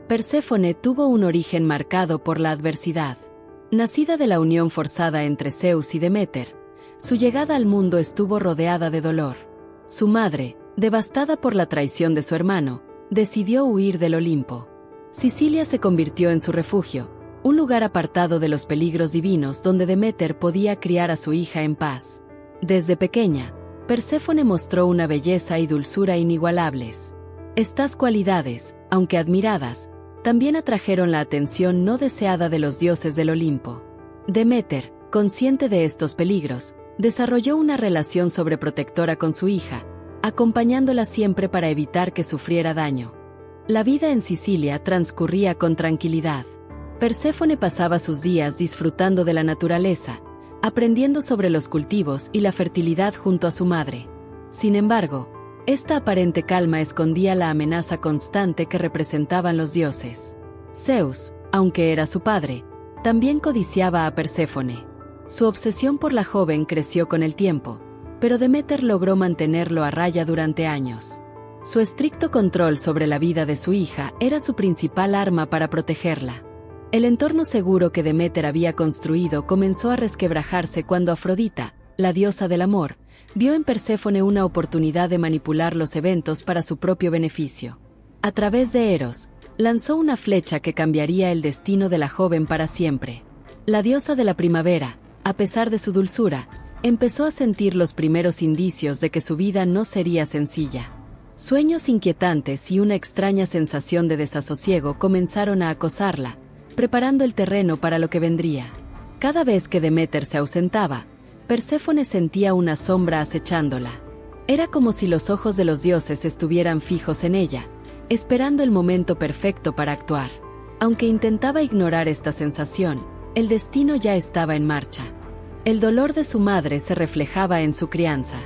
Perséfone tuvo un origen marcado por la adversidad. Nacida de la unión forzada entre Zeus y Deméter, su llegada al mundo estuvo rodeada de dolor. Su madre, devastada por la traición de su hermano, decidió huir del Olimpo. Sicilia se convirtió en su refugio, un lugar apartado de los peligros divinos donde Deméter podía criar a su hija en paz. Desde pequeña, Perséfone mostró una belleza y dulzura inigualables. Estas cualidades, aunque admiradas, también atrajeron la atención no deseada de los dioses del Olimpo. Deméter, consciente de estos peligros, desarrolló una relación sobreprotectora con su hija, acompañándola siempre para evitar que sufriera daño. La vida en Sicilia transcurría con tranquilidad. Perséfone pasaba sus días disfrutando de la naturaleza, aprendiendo sobre los cultivos y la fertilidad junto a su madre. Sin embargo, esta aparente calma escondía la amenaza constante que representaban los dioses. Zeus, aunque era su padre, también codiciaba a Perséfone. Su obsesión por la joven creció con el tiempo, pero Deméter logró mantenerlo a raya durante años. Su estricto control sobre la vida de su hija era su principal arma para protegerla. El entorno seguro que Deméter había construido comenzó a resquebrajarse cuando Afrodita, la diosa del amor, vio en Perséfone una oportunidad de manipular los eventos para su propio beneficio. A través de Eros, lanzó una flecha que cambiaría el destino de la joven para siempre. La diosa de la primavera, a pesar de su dulzura, empezó a sentir los primeros indicios de que su vida no sería sencilla. Sueños inquietantes y una extraña sensación de desasosiego comenzaron a acosarla, preparando el terreno para lo que vendría. Cada vez que Deméter se ausentaba, Perséfone sentía una sombra acechándola. Era como si los ojos de los dioses estuvieran fijos en ella, esperando el momento perfecto para actuar. Aunque intentaba ignorar esta sensación, el destino ya estaba en marcha. El dolor de su madre se reflejaba en su crianza.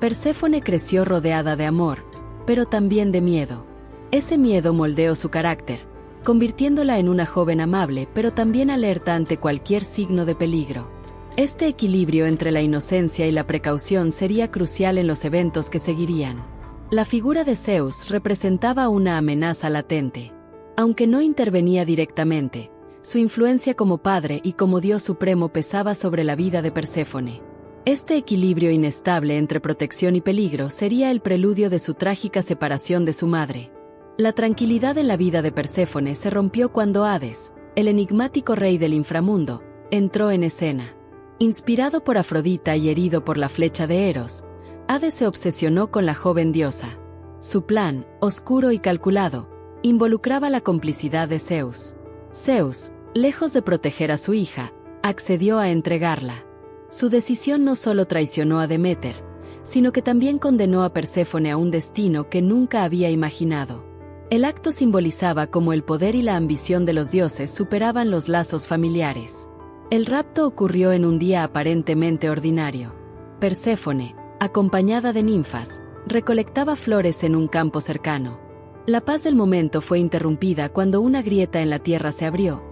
Perséfone creció rodeada de amor, pero también de miedo. Ese miedo moldeó su carácter, convirtiéndola en una joven amable pero también alerta ante cualquier signo de peligro. Este equilibrio entre la inocencia y la precaución sería crucial en los eventos que seguirían. La figura de Zeus representaba una amenaza latente. Aunque no intervenía directamente, su influencia como padre y como dios supremo pesaba sobre la vida de Perséfone. Este equilibrio inestable entre protección y peligro sería el preludio de su trágica separación de su madre. La tranquilidad en la vida de Perséfone se rompió cuando Hades, el enigmático rey del inframundo, entró en escena. Inspirado por Afrodita y herido por la flecha de Eros, Hades se obsesionó con la joven diosa. Su plan, oscuro y calculado, involucraba la complicidad de Zeus. Zeus, lejos de proteger a su hija, accedió a entregarla. Su decisión no solo traicionó a Deméter, sino que también condenó a Perséfone a un destino que nunca había imaginado. El acto simbolizaba cómo el poder y la ambición de los dioses superaban los lazos familiares. El rapto ocurrió en un día aparentemente ordinario. Perséfone, acompañada de ninfas, recolectaba flores en un campo cercano. La paz del momento fue interrumpida cuando una grieta en la tierra se abrió,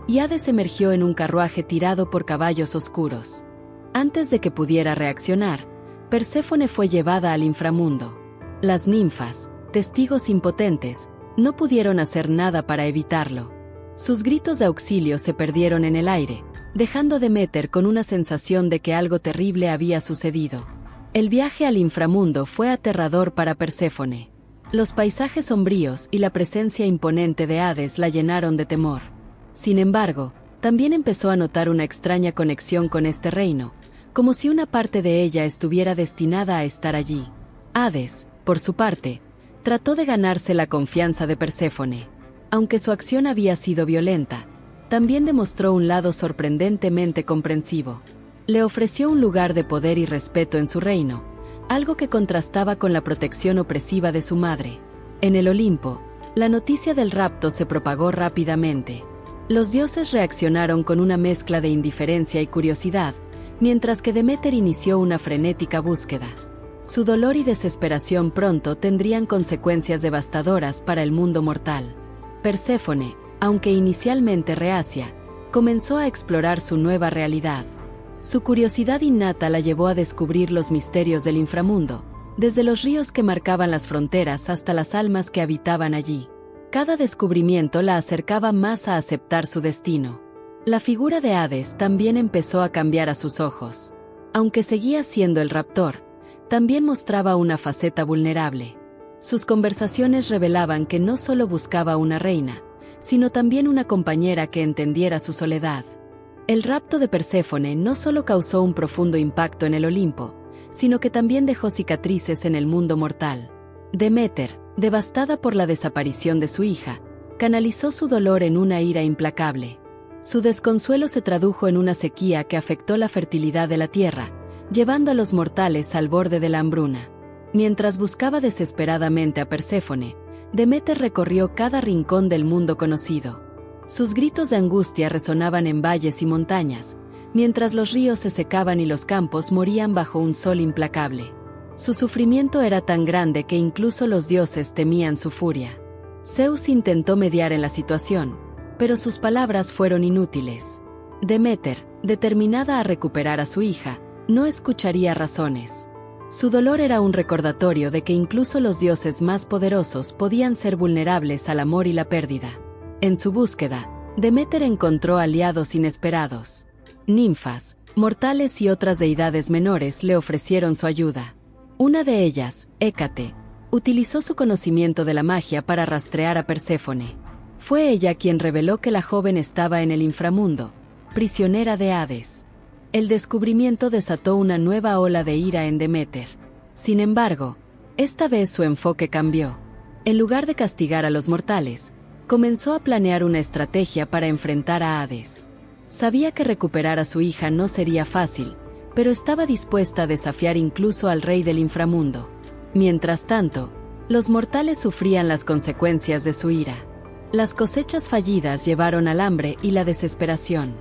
y Hades emergió en un carruaje tirado por caballos oscuros. Antes de que pudiera reaccionar, Perséfone fue llevada al inframundo. Las ninfas, testigos impotentes, no pudieron hacer nada para evitarlo. Sus gritos de auxilio se perdieron en el aire, dejando a Deméter con una sensación de que algo terrible había sucedido. El viaje al inframundo fue aterrador para Perséfone. Los paisajes sombríos y la presencia imponente de Hades la llenaron de temor. Sin embargo, también empezó a notar una extraña conexión con este reino, como si una parte de ella estuviera destinada a estar allí. Hades, por su parte, trató de ganarse la confianza de Perséfone. Aunque su acción había sido violenta, también demostró un lado sorprendentemente comprensivo. Le ofreció un lugar de poder y respeto en su reino, algo que contrastaba con la protección opresiva de su madre. En el Olimpo, la noticia del rapto se propagó rápidamente. Los dioses reaccionaron con una mezcla de indiferencia y curiosidad, mientras que Deméter inició una frenética búsqueda. Su dolor y desesperación pronto tendrían consecuencias devastadoras para el mundo mortal. Perséfone, aunque inicialmente reacia, comenzó a explorar su nueva realidad. Su curiosidad innata la llevó a descubrir los misterios del inframundo, desde los ríos que marcaban las fronteras hasta las almas que habitaban allí. Cada descubrimiento la acercaba más a aceptar su destino. La figura de Hades también empezó a cambiar a sus ojos. Aunque seguía siendo el raptor, también mostraba una faceta vulnerable. Sus conversaciones revelaban que no solo buscaba una reina, sino también una compañera que entendiera su soledad. El rapto de Perséfone no solo causó un profundo impacto en el Olimpo, sino que también dejó cicatrices en el mundo mortal. Deméter, devastada por la desaparición de su hija, canalizó su dolor en una ira implacable. Su desconsuelo se tradujo en una sequía que afectó la fertilidad de la tierra, llevando a los mortales al borde de la hambruna. Mientras buscaba desesperadamente a Perséfone, Deméter recorrió cada rincón del mundo conocido. Sus gritos de angustia resonaban en valles y montañas, mientras los ríos se secaban y los campos morían bajo un sol implacable. Su sufrimiento era tan grande que incluso los dioses temían su furia. Zeus intentó mediar en la situación, pero sus palabras fueron inútiles. Deméter, determinada a recuperar a su hija, no escucharía razones. Su dolor era un recordatorio de que incluso los dioses más poderosos podían ser vulnerables al amor y la pérdida. En su búsqueda, Deméter encontró aliados inesperados. Ninfas, mortales y otras deidades menores le ofrecieron su ayuda. Una de ellas, Hécate, utilizó su conocimiento de la magia para rastrear a Perséfone. Fue ella quien reveló que la joven estaba en el inframundo, prisionera de Hades. El descubrimiento desató una nueva ola de ira en Deméter. Sin embargo, esta vez su enfoque cambió. En lugar de castigar a los mortales, comenzó a planear una estrategia para enfrentar a Hades. Sabía que recuperar a su hija no sería fácil, pero estaba dispuesta a desafiar incluso al rey del inframundo. Mientras tanto, los mortales sufrían las consecuencias de su ira. Las cosechas fallidas llevaron al hambre y la desesperación.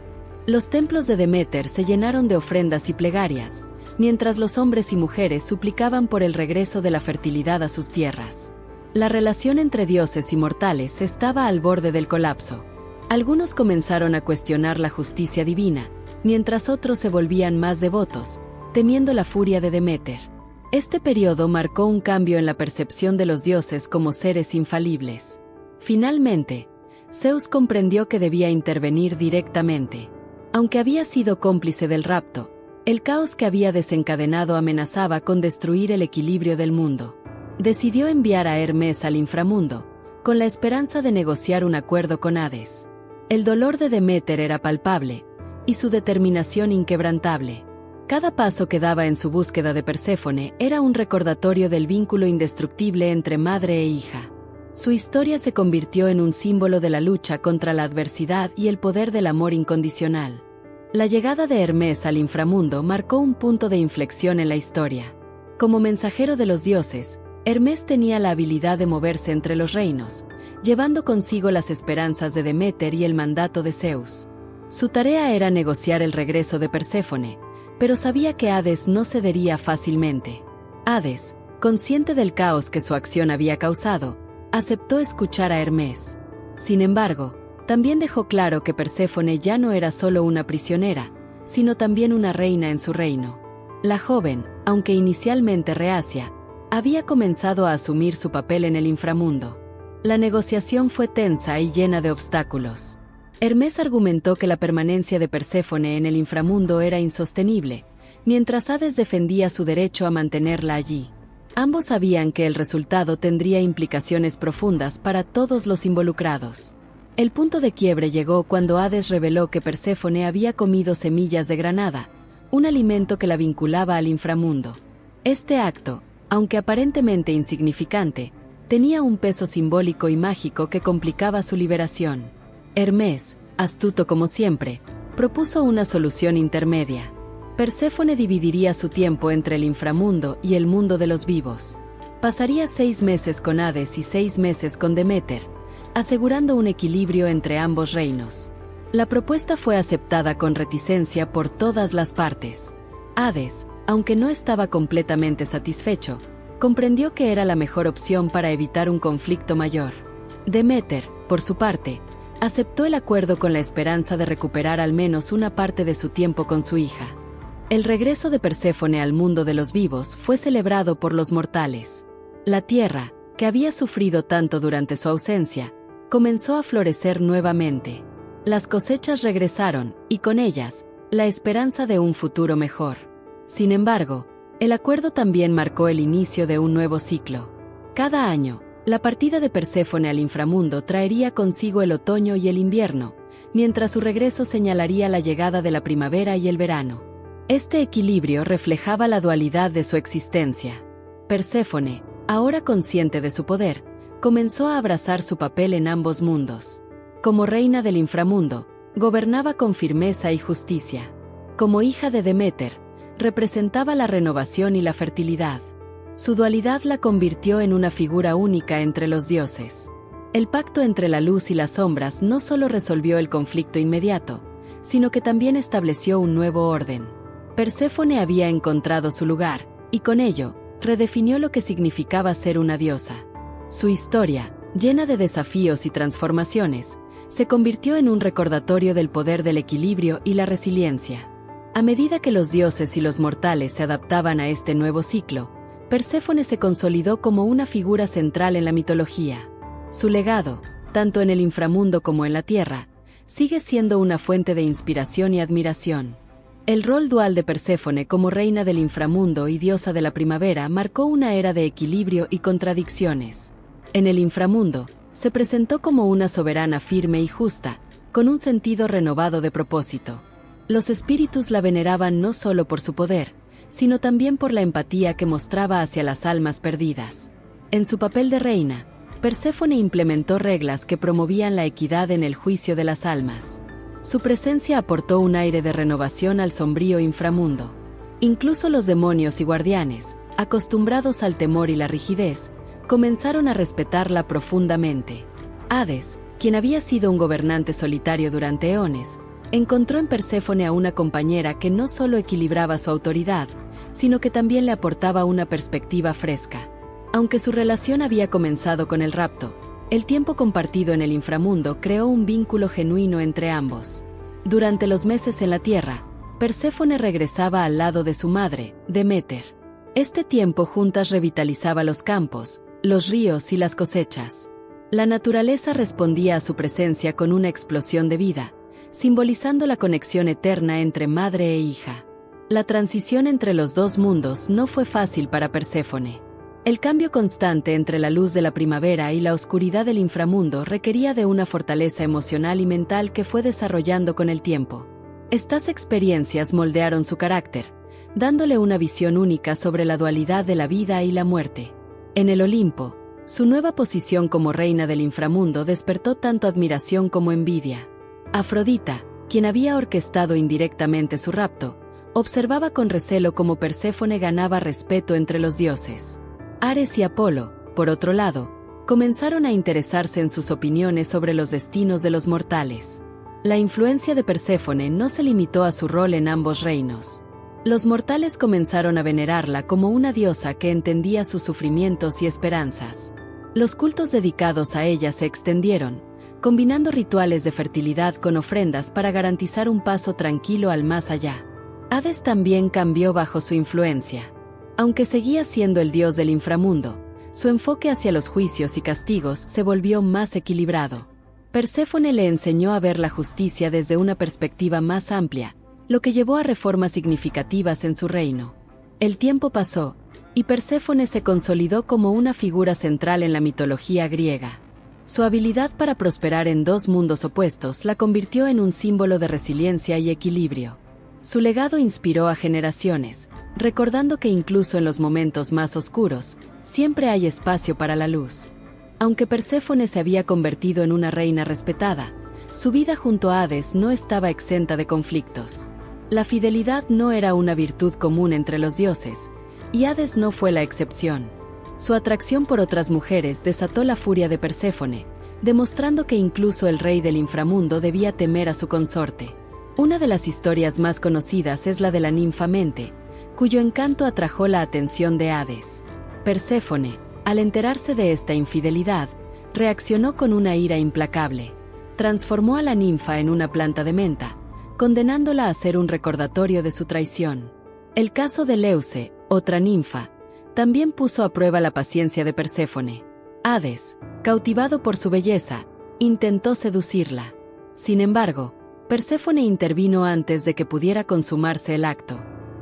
Los templos de Deméter se llenaron de ofrendas y plegarias, mientras los hombres y mujeres suplicaban por el regreso de la fertilidad a sus tierras. La relación entre dioses y mortales estaba al borde del colapso. Algunos comenzaron a cuestionar la justicia divina, mientras otros se volvían más devotos, temiendo la furia de Deméter. Este periodo marcó un cambio en la percepción de los dioses como seres infalibles. Finalmente, Zeus comprendió que debía intervenir directamente. Aunque había sido cómplice del rapto, el caos que había desencadenado amenazaba con destruir el equilibrio del mundo. Decidió enviar a Hermes al inframundo, con la esperanza de negociar un acuerdo con Hades. El dolor de Deméter era palpable, y su determinación inquebrantable. Cada paso que daba en su búsqueda de Perséfone era un recordatorio del vínculo indestructible entre madre e hija. Su historia se convirtió en un símbolo de la lucha contra la adversidad y el poder del amor incondicional. La llegada de Hermes al inframundo marcó un punto de inflexión en la historia. Como mensajero de los dioses, Hermes tenía la habilidad de moverse entre los reinos, llevando consigo las esperanzas de Deméter y el mandato de Zeus. Su tarea era negociar el regreso de Perséfone, pero sabía que Hades no cedería fácilmente. Hades, consciente del caos que su acción había causado, aceptó escuchar a Hermes. Sin embargo, también dejó claro que Perséfone ya no era solo una prisionera, sino también una reina en su reino. La joven, aunque inicialmente reacia, había comenzado a asumir su papel en el inframundo. La negociación fue tensa y llena de obstáculos. Hermes argumentó que la permanencia de Perséfone en el inframundo era insostenible, mientras Hades defendía su derecho a mantenerla allí. Ambos sabían que el resultado tendría implicaciones profundas para todos los involucrados. El punto de quiebre llegó cuando Hades reveló que Perséfone había comido semillas de granada, un alimento que la vinculaba al inframundo. Este acto, aunque aparentemente insignificante, tenía un peso simbólico y mágico que complicaba su liberación. Hermes, astuto como siempre, propuso una solución intermedia. Perséfone dividiría su tiempo entre el inframundo y el mundo de los vivos. Pasaría 6 meses con Hades y 6 meses con Deméter, asegurando un equilibrio entre ambos reinos. La propuesta fue aceptada con reticencia por todas las partes. Hades, aunque no estaba completamente satisfecho, comprendió que era la mejor opción para evitar un conflicto mayor. Deméter, por su parte, aceptó el acuerdo con la esperanza de recuperar al menos una parte de su tiempo con su hija. El regreso de Perséfone al mundo de los vivos fue celebrado por los mortales. La tierra, que había sufrido tanto durante su ausencia, comenzó a florecer nuevamente. Las cosechas regresaron, y con ellas, la esperanza de un futuro mejor. Sin embargo, el acuerdo también marcó el inicio de un nuevo ciclo. Cada año, la partida de Perséfone al inframundo traería consigo el otoño y el invierno, mientras su regreso señalaría la llegada de la primavera y el verano. Este equilibrio reflejaba la dualidad de su existencia. Perséfone, ahora consciente de su poder, comenzó a abrazar su papel en ambos mundos. Como reina del inframundo, gobernaba con firmeza y justicia. Como hija de Deméter, representaba la renovación y la fertilidad. Su dualidad la convirtió en una figura única entre los dioses. El pacto entre la luz y las sombras no solo resolvió el conflicto inmediato, sino que también estableció un nuevo orden. Perséfone había encontrado su lugar, y con ello, redefinió lo que significaba ser una diosa. Su historia, llena de desafíos y transformaciones, se convirtió en un recordatorio del poder del equilibrio y la resiliencia. A medida que los dioses y los mortales se adaptaban a este nuevo ciclo, Perséfone se consolidó como una figura central en la mitología. Su legado, tanto en el inframundo como en la tierra, sigue siendo una fuente de inspiración y admiración. El rol dual de Perséfone como reina del inframundo y diosa de la primavera marcó una era de equilibrio y contradicciones. En el inframundo, se presentó como una soberana firme y justa, con un sentido renovado de propósito. Los espíritus la veneraban no solo por su poder, sino también por la empatía que mostraba hacia las almas perdidas. En su papel de reina, Perséfone implementó reglas que promovían la equidad en el juicio de las almas. Su presencia aportó un aire de renovación al sombrío inframundo. Incluso los demonios y guardianes, acostumbrados al temor y la rigidez, comenzaron a respetarla profundamente. Hades, quien había sido un gobernante solitario durante eones, encontró en Perséfone a una compañera que no solo equilibraba su autoridad, sino que también le aportaba una perspectiva fresca. Aunque su relación había comenzado con el rapto, el tiempo compartido en el inframundo creó un vínculo genuino entre ambos. Durante los meses en la tierra, Perséfone regresaba al lado de su madre, Deméter. Este tiempo juntas revitalizaba los campos, los ríos y las cosechas. La naturaleza respondía a su presencia con una explosión de vida, simbolizando la conexión eterna entre madre e hija. La transición entre los dos mundos no fue fácil para Perséfone. El cambio constante entre la luz de la primavera y la oscuridad del inframundo requería de una fortaleza emocional y mental que fue desarrollando con el tiempo. Estas experiencias moldearon su carácter, dándole una visión única sobre la dualidad de la vida y la muerte. En el Olimpo, su nueva posición como reina del inframundo despertó tanto admiración como envidia. Afrodita, quien había orquestado indirectamente su rapto, observaba con recelo cómo Perséfone ganaba respeto entre los dioses. Ares y Apolo, por otro lado, comenzaron a interesarse en sus opiniones sobre los destinos de los mortales. La influencia de Perséfone no se limitó a su rol en ambos reinos. Los mortales comenzaron a venerarla como una diosa que entendía sus sufrimientos y esperanzas. Los cultos dedicados a ella se extendieron, combinando rituales de fertilidad con ofrendas para garantizar un paso tranquilo al más allá. Hades también cambió bajo su influencia. Aunque seguía siendo el dios del inframundo, su enfoque hacia los juicios y castigos se volvió más equilibrado. Perséfone le enseñó a ver la justicia desde una perspectiva más amplia, lo que llevó a reformas significativas en su reino. El tiempo pasó, y Perséfone se consolidó como una figura central en la mitología griega. Su habilidad para prosperar en dos mundos opuestos la convirtió en un símbolo de resiliencia y equilibrio. Su legado inspiró a generaciones, recordando que incluso en los momentos más oscuros, siempre hay espacio para la luz. Aunque Perséfone se había convertido en una reina respetada, su vida junto a Hades no estaba exenta de conflictos. La fidelidad no era una virtud común entre los dioses, y Hades no fue la excepción. Su atracción por otras mujeres desató la furia de Perséfone, demostrando que incluso el rey del inframundo debía temer a su consorte. Una de las historias más conocidas es la de la ninfa Mente, cuyo encanto atrajo la atención de Hades. Perséfone, al enterarse de esta infidelidad, reaccionó con una ira implacable. Transformó a la ninfa en una planta de menta, condenándola a ser un recordatorio de su traición. El caso de Leuce, otra ninfa, también puso a prueba la paciencia de Perséfone. Hades, cautivado por su belleza, intentó seducirla. Sin embargo, Perséfone intervino antes de que pudiera consumarse el acto.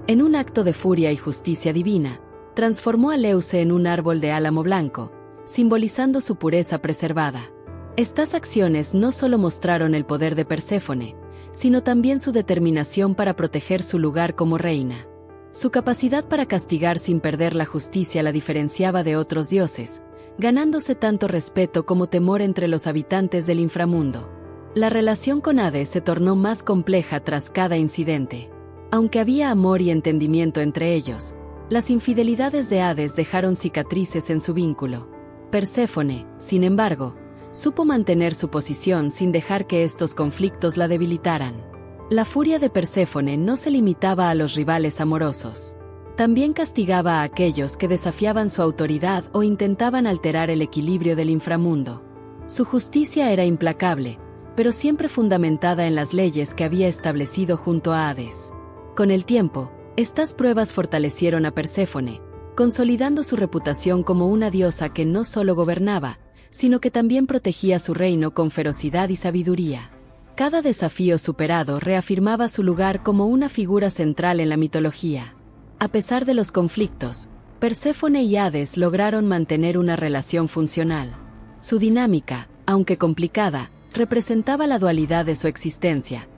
En un acto de furia y justicia divina, transformó a Leuce en un árbol de álamo blanco, simbolizando su pureza preservada. Estas acciones no solo mostraron el poder de Perséfone, sino también su determinación para proteger su lugar como reina. Su capacidad para castigar sin perder la justicia la diferenciaba de otros dioses, ganándose tanto respeto como temor entre los habitantes del inframundo. La relación con Hades se tornó más compleja tras cada incidente. Aunque había amor y entendimiento entre ellos, las infidelidades de Hades dejaron cicatrices en su vínculo. Perséfone, sin embargo, supo mantener su posición sin dejar que estos conflictos la debilitaran. La furia de Perséfone no se limitaba a los rivales amorosos. También castigaba a aquellos que desafiaban su autoridad o intentaban alterar el equilibrio del inframundo. Su justicia era implacable, pero siempre fundamentada en las leyes que había establecido junto a Hades. Con el tiempo, estas pruebas fortalecieron a Perséfone, consolidando su reputación como una diosa que no solo gobernaba, sino que también protegía su reino con ferocidad y sabiduría. Cada desafío superado reafirmaba su lugar como una figura central en la mitología. A pesar de los conflictos, Perséfone y Hades lograron mantener una relación funcional. Su dinámica, aunque complicada, representaba la dualidad de su existencia: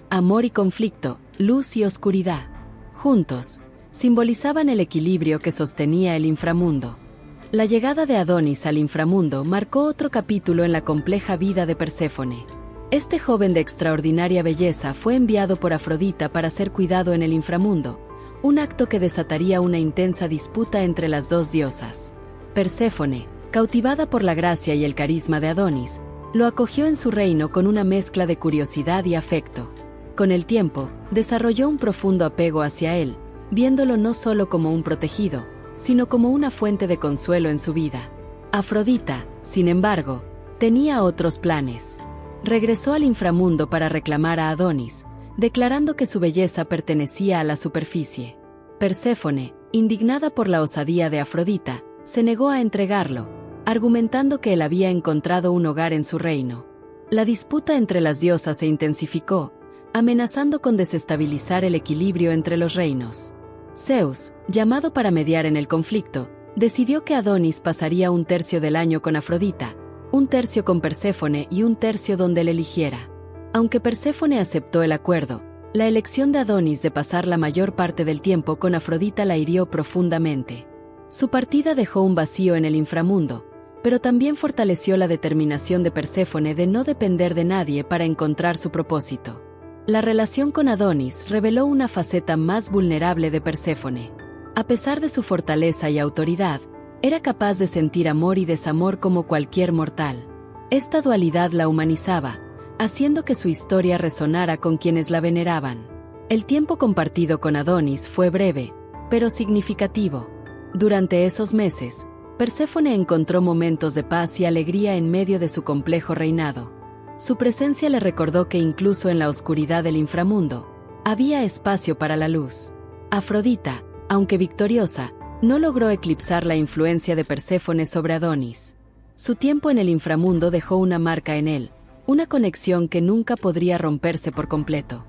amor y conflicto, luz y oscuridad. Juntos, simbolizaban el equilibrio que sostenía el inframundo. La llegada de Adonis al inframundo marcó otro capítulo en la compleja vida de Perséfone. Este joven de extraordinaria belleza fue enviado por Afrodita para ser cuidado en el inframundo, un acto que desataría una intensa disputa entre las dos diosas. Perséfone, cautivada por la gracia y el carisma de Adonis, lo acogió en su reino con una mezcla de curiosidad y afecto. Con el tiempo, desarrolló un profundo apego hacia él, viéndolo no solo como un protegido, sino como una fuente de consuelo en su vida. Afrodita, sin embargo, tenía otros planes. Regresó al inframundo para reclamar a Adonis, declarando que su belleza pertenecía a la superficie. Perséfone, indignada por la osadía de Afrodita, se negó a entregarlo, argumentando que él había encontrado un hogar en su reino. La disputa entre las diosas se intensificó, amenazando con desestabilizar el equilibrio entre los reinos. Zeus, llamado para mediar en el conflicto, decidió que Adonis pasaría un tercio del año con Afrodita, un tercio con Perséfone y un tercio donde él eligiera. Aunque Perséfone aceptó el acuerdo, la elección de Adonis de pasar la mayor parte del tiempo con Afrodita la hirió profundamente. Su partida dejó un vacío en el inframundo, pero también fortaleció la determinación de Perséfone de no depender de nadie para encontrar su propósito. La relación con Adonis reveló una faceta más vulnerable de Perséfone. A pesar de su fortaleza y autoridad, era capaz de sentir amor y desamor como cualquier mortal. Esta dualidad la humanizaba, haciendo que su historia resonara con quienes la veneraban. El tiempo compartido con Adonis fue breve, pero significativo. Durante esos meses, Perséfone encontró momentos de paz y alegría en medio de su complejo reinado. Su presencia le recordó que incluso en la oscuridad del inframundo, había espacio para la luz. Afrodita, aunque victoriosa, no logró eclipsar la influencia de Perséfone sobre Adonis. Su tiempo en el inframundo dejó una marca en él, una conexión que nunca podría romperse por completo.